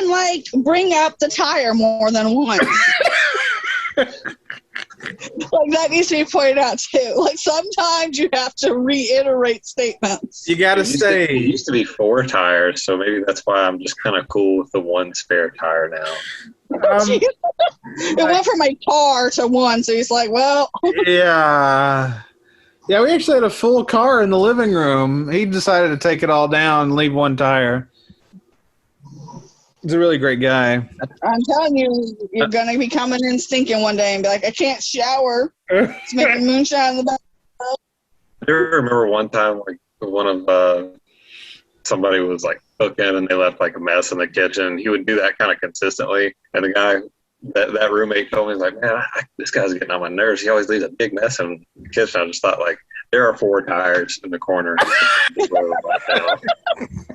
and like bring up the tire more than once. Like that needs to be pointed out too. Like sometimes you have to reiterate statements. You gotta say it used to be 4 tires, so maybe that's why I'm just kind of cool with the 1 spare tire now. It went from a car to 1, so he's like, well. Yeah, we actually had a full car in the living room. He decided to take it all down and leave 1 tire. He's a really great guy. I'm telling you, you're going to be coming in stinking one day and be like, I can't shower. It's making moonshine in the back. I remember one time, like, one of somebody was, like, cooking and they left, like, a mess in the kitchen. He would do that kind of consistently. And the guy, that roommate told me, he's like, man, this guy's getting on my nerves. He always leaves a big mess in the kitchen. I just thought, like, there are 4 tires in the corner.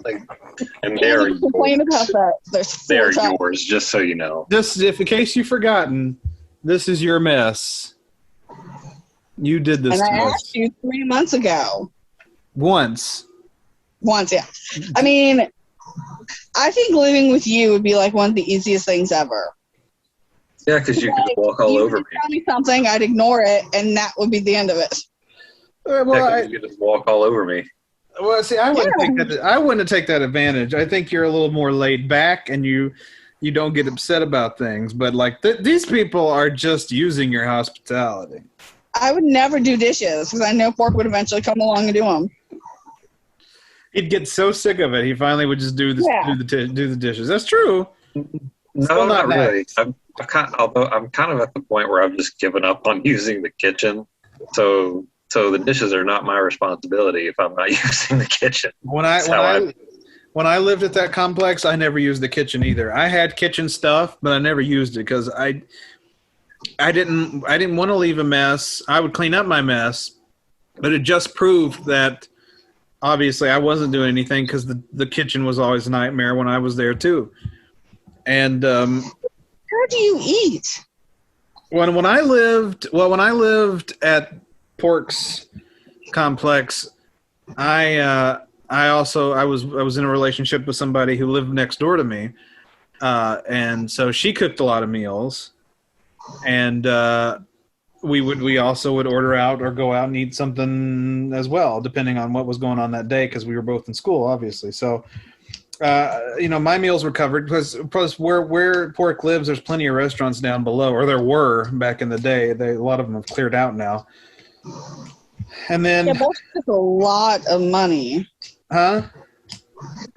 Like, and they're complain about that. They're yours, just so you know. Just if in case you've forgotten, this is your mess. You did this. And I asked you 3 months ago. Once, yeah. I mean, I think living with you would be like one of the easiest things ever. Yeah, because you could just walk all over me. Tell me something, I'd ignore it, and that would be the end of it. You could just walk all over me. Well, see, I wouldn't take that advantage. I think you're a little more laid back, and you don't get upset about things. But like these people are just using your hospitality. I would never do dishes because I know Pork would eventually come along and do them. He'd get so sick of it, he finally would just do the dishes. That's true. No, not really. I'm kind of at the point where I've just given up on using the kitchen. So the dishes are not my responsibility if I'm not using the kitchen. When I lived at that complex, I never used the kitchen either. I had kitchen stuff, but I never used it because I didn't want to leave a mess. I would clean up my mess, but it just proved that obviously I wasn't doing anything because the kitchen was always a nightmare when I was there too. And how do you eat? When I lived at P.O.R.C complex, I was in a relationship with somebody who lived next door to me, and so she cooked a lot of meals, and we also would order out or go out and eat something as well, depending on what was going on that day, because we were both in school, obviously. So my meals were covered because where P.O.R.C lives, there's plenty of restaurants down below, or there were back in the day. A lot of them have cleared out now. And then that's just a lot of money. Huh?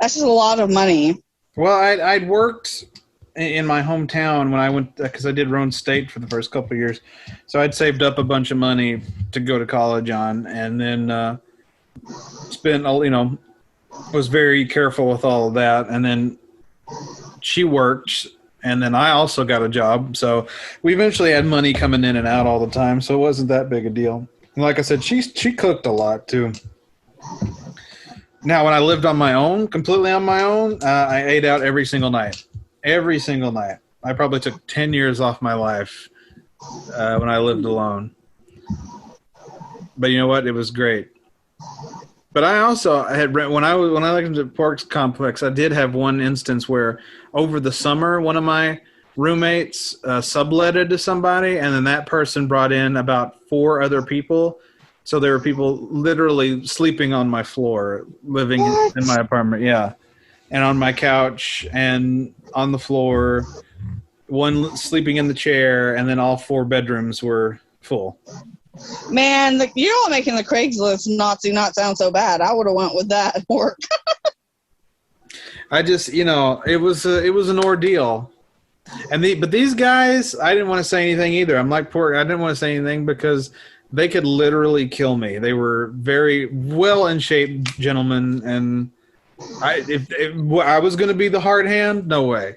That's just a lot of money. Well, I'd worked in my hometown when I went, because I did Roan State for the first couple of years. So I'd saved up a bunch of money to go to college on, and then was very careful with all of that. And then she worked, and then I also got a job. So we eventually had money coming in and out all the time, so it wasn't that big a deal. And like I said, she cooked a lot too. Now, when I lived on my own, completely on my own, I ate out every single night. Every single night. I probably took 10 years off my life when I lived alone. But you know what? It was great. But I also had when I lived at P.O.R.C complex, I did have one instance where over the summer, one of my roommates subletted to somebody, and then that person brought in about 4 other people. So there were people literally sleeping on my floor, living in my apartment. Yeah. And on my couch and on the floor, one sleeping in the chair, and then all 4 bedrooms were full. Man, you're all making the Craigslist Nazi not sound so bad. I would have went with that at work. I just, it was an ordeal. But these guys, I didn't want to say anything either. I'm like P.O.R.C. I didn't want to say anything because they could literally kill me. They were very well in shape gentlemen, and if I was going to be the hard hand, no way.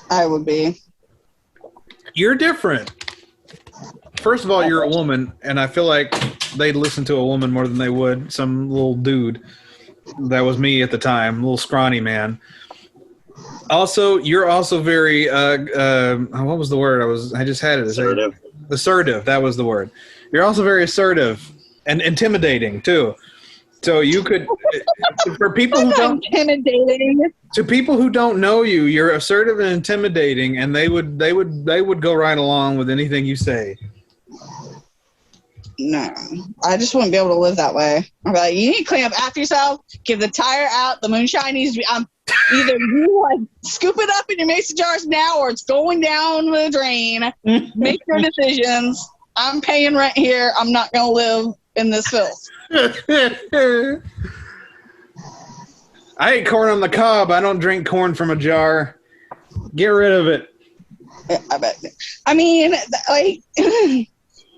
I would be. You're different. First of all, you're a woman, and I feel like they'd listen to a woman more than they would some little dude. That was me at the time, little scrawny man. Also, you're also very what was the word? I just had it. Assertive. Assertive. That was the word. You're also very assertive and intimidating too. So you could, for people who don't, intimidating. to people who don't know you, you're assertive and intimidating, and they would go right along with anything you say. No, I just wouldn't be able to live that way. I'm like, you need to clean up after yourself. Give the tire out. The moonshine needs to be. Either you like scoop it up in your mason jars now, or it's going down the drain. Make your decisions. I'm paying rent here. I'm not going to live in this filth. I ate corn on the cob. I don't drink corn from a jar. Get rid of it. I bet. I mean, like,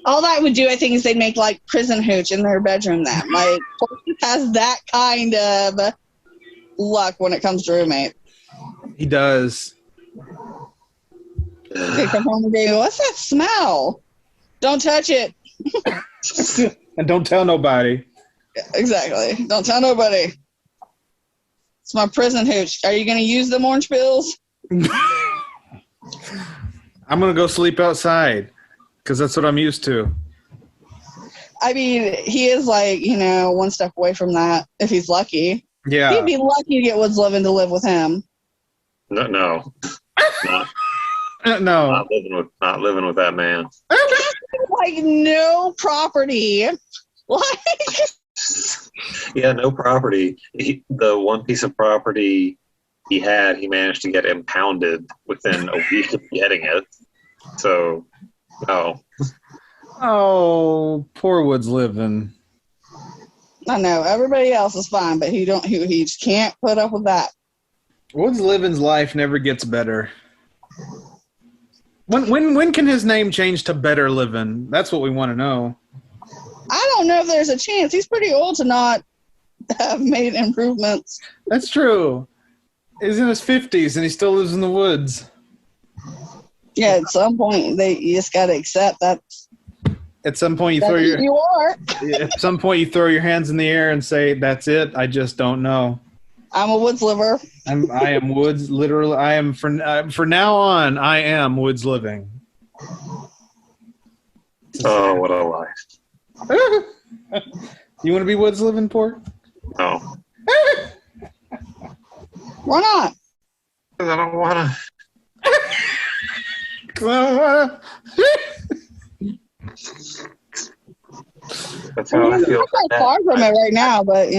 all that would do, I think, is they'd make like prison hooch in their bedroom. That like has that kind of luck when it comes to roommate. He does. They come home and go, "What's that smell? Don't touch it." And don't tell nobody. Exactly. Don't tell nobody. It's my prison hooch. Are you going to use them orange pills? I'm going to go sleep outside because that's what I'm used to. I mean, he is like, one step away from that if he's lucky. Yeah. He'd be lucky to get Woods Livin to live with him. No. No. Not living with that man. Like, no property. Like, Yeah, no property. The one piece of property he had, he managed to get impounded within a week of getting it. So, no. Oh, poor Woods Livin. I know everybody else is fine, but he just can't put up with that. Woods Livin's life never gets better. When can his name change to Better Livin'? That's what we want to know. I don't know if there's a chance. He's pretty old to not have made improvements. That's true. He's in his 50s and he still lives in the woods. Yeah, at some point you just got to accept that. At some point You are. At some point you throw your hands in the air and say, "That's it. I just don't know." I'm a woods liver. I am Woods. Literally, I am for now on. I am Woods Living. Oh, what a life! You want to be Woods Living, Pork? No, Why not? because I don't want to. That's how I feel. I'm not far from it right now, but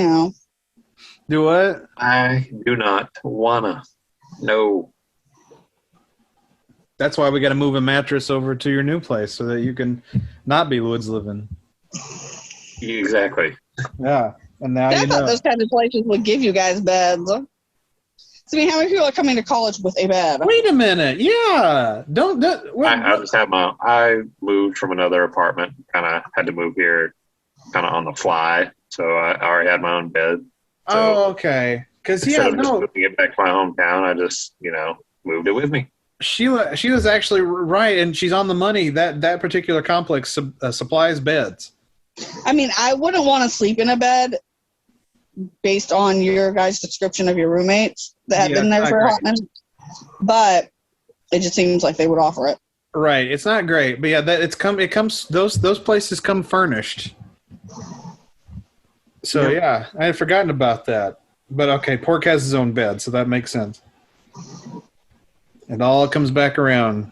Do what? I do not wanna. No. That's why we got to move a mattress over to your new place so that you can not be Woods Living. Exactly. Yeah, and now I you thought know. those kind of places would give you guys beds. So, I mean, how many people are coming to college with a bed? Wait a minute. Yeah. I just had I moved from another apartment, kind of had to move here kind of on the fly. So I already had my own bed. So oh, okay. Because instead of just moving it back to my hometown, I just, moved it with me. Sheila's actually right, and she's on the money. That particular complex supplies beds. I mean, I wouldn't want to sleep in a bed based on your guys' description of your roommates that have been there for a hot minute. But it just seems like they would offer it. Right. It's not great, but yeah, it comes those places come furnished. So yeah, I had forgotten about that. But okay, Pork has his own bed, so that makes sense. It all comes back around.